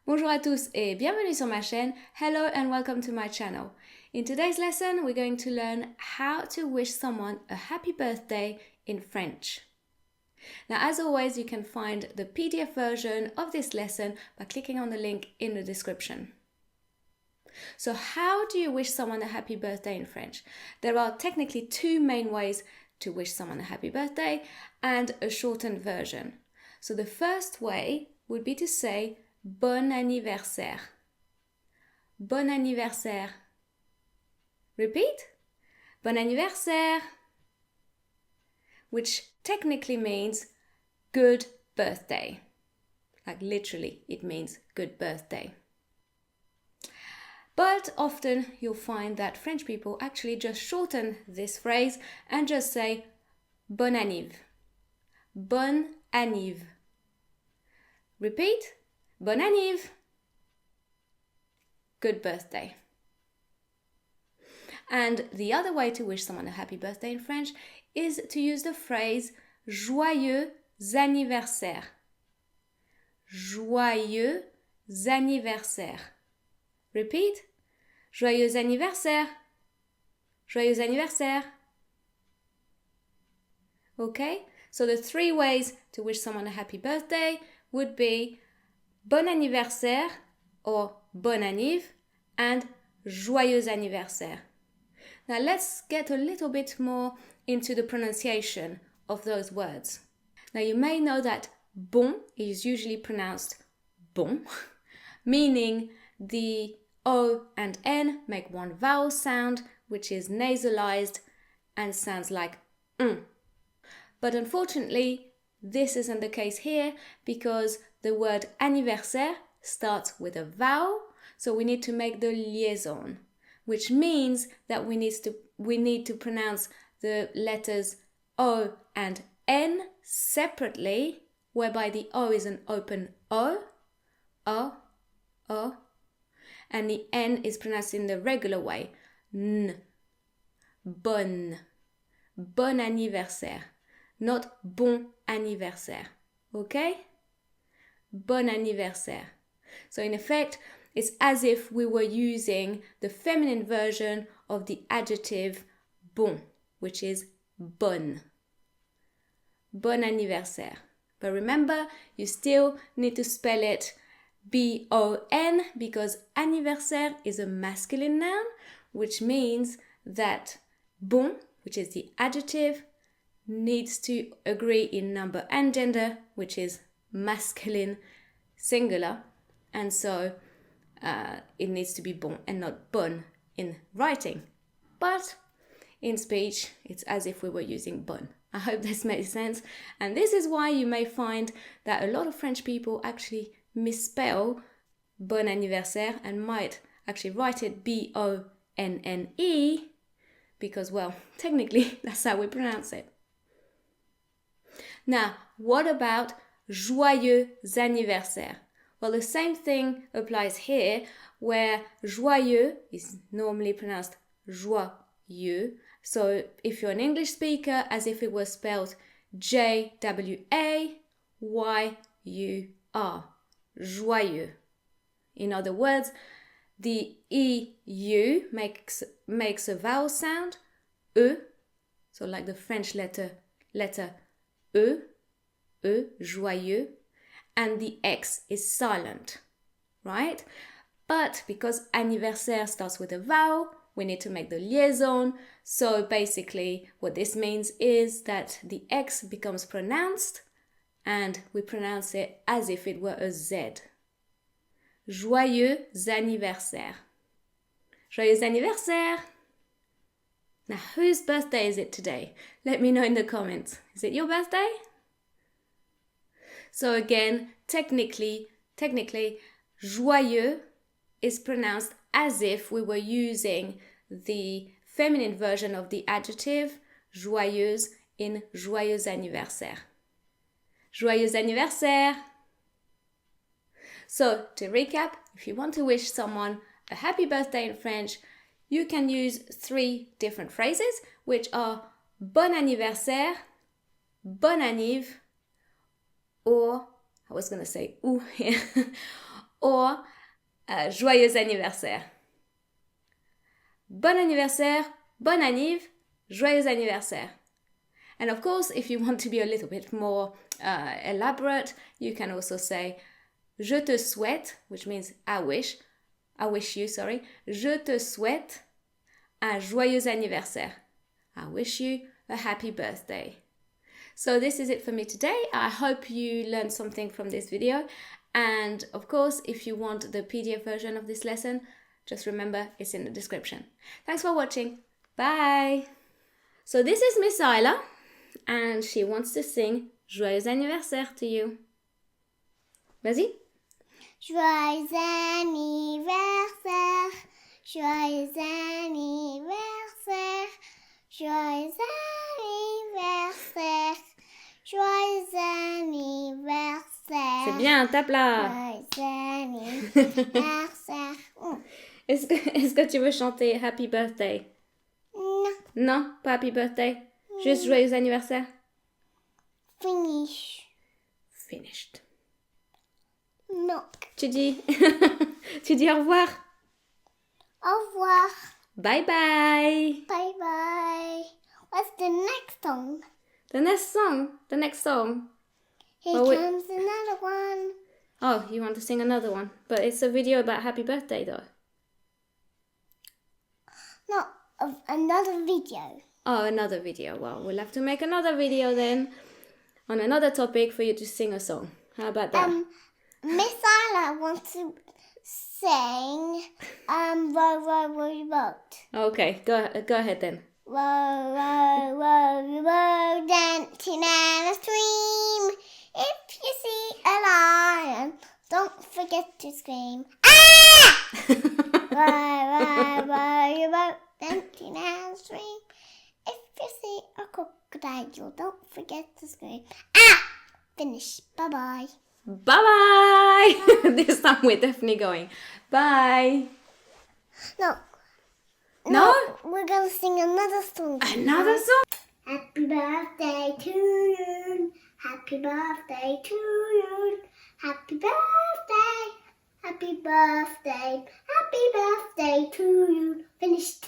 Bonjour à tous et bienvenue sur ma chaîne. Hello and welcome to my channel. In today's lesson, we're going to learn how to wish someone a happy birthday in French. Now, as always, you can find the PDF version of this lesson by clicking on the link in the description. So how do you wish someone a happy birthday in French? There are technically two main ways to wish someone a happy birthday and a shortened version. So the first way would be to say Bon anniversaire. Bon anniversaire. Repeat. Bon anniversaire. Which technically means good birthday. Like literally, it means good birthday. But often you'll find that French people actually just shorten this phrase and just say Bon anniv. Bon anniv. Repeat. Bon anniv. Good birthday. And the other way to wish someone a happy birthday in French is to use the phrase Joyeux anniversaire. Joyeux anniversaire. Repeat. Joyeux anniversaire. Joyeux anniversaire. Okay? So the three ways to wish someone a happy birthday would be Bon anniversaire or Bon anniv and Joyeux anniversaire. Now let's get a little bit more into the pronunciation of those words. Now you may know that bon is usually pronounced bon, meaning the O and N make one vowel sound, which is nasalized and sounds like But unfortunately, this isn't the case here because the word anniversaire starts with a vowel, so we need to make the liaison, which means that we need to pronounce the letters O and N separately, whereby the O is an open O, and the N is pronounced in the regular way, N. Bon. Bon anniversaire. Not bon anniversaire. Okay? Bon anniversaire. So in effect, it's as if we were using the feminine version of the adjective bon, which is bonne. Bon anniversaire. But remember, you still need to spell it B-O-N because anniversaire is a masculine noun, which means that bon, which is the adjective, needs to agree in number and gender, which is masculine singular, and so it needs to be bon and not bonne in writing. But in speech, it's as if we were using bonne. I hope this makes sense. And this is why you may find that a lot of French people actually misspell bon anniversaire and might actually write it B-O-N-N-E because, well, technically that's how we pronounce it. Now, what about Joyeux anniversaire? Well, the same thing applies here, where joyeux is normally pronounced joyeux. So if you're an English speaker, as if it was spelled J-W-A-Y-U-R, joyeux. In other words, the E-U makes a vowel sound, E, so like the French letter E, joyeux, and the X is silent, right? But because anniversaire starts with a vowel, we need to make the liaison. So basically what this means is that the X becomes pronounced and we pronounce it as if it were a Z. Joyeux anniversaire. Joyeux anniversaire! Now, whose birthday is it today? Let me know in the comments. Is it your birthday? So again, technically, joyeux is pronounced as if we were using the feminine version of the adjective joyeuse in joyeux anniversaire. Joyeux anniversaire! So, to recap, if you want to wish someone a happy birthday in French, you can use three different phrases, which are bon anniversaire, bon anniv, or, I was going to say ou here, or joyeux anniversaire. Bon anniversaire, bon anniv, joyeux anniversaire. And of course, if you want to be a little bit more elaborate, you can also say je te souhaite, which means I wish you, sorry. Je te souhaite un joyeux anniversaire. I wish you a happy birthday. So this is it for me today. I hope you learned something from this video. And of course, if you want the PDF version of this lesson, just remember it's in the description. Thanks for watching. Bye. So this is Miss Isla, and she wants to sing Joyeux anniversaire to you. Vas-y. Joyeux anniversaire, joyeux anniversaire, joyeux anniversaire, joyeux anniversaire. C'est bien, tape là. Joyeux anniversaire. Est-ce que tu veux chanter Happy Birthday? Non. Non, pas Happy Birthday. Juste Joyeux anniversaire. Finished. Non. Tu dis au revoir. Au revoir. Bye bye. Bye bye. What's the next song? The next song. Here Well, comes another one. Oh, you want to sing another one? But it's a video about happy birthday though. No, of another video. Oh, another video. Well, we'll have to make another video then on another topic for you to sing a song. How about that? Miss Isla wants to sing Row, Row, Row, Boat. Okay, go ahead then. Row, row, row, row, dancing in a stream. If you see a lion, don't forget to scream. Ah! Row, row, row, row, dancing in a stream. If you see a crocodile, don't forget to scream. Ah! Finish. Bye-bye. Bye-bye! This time we're definitely going. Bye! No? We're going to sing another song. Another song? Happy birthday to you. Happy birthday to you. Happy birthday. Happy birthday. Happy birthday to you. Finished.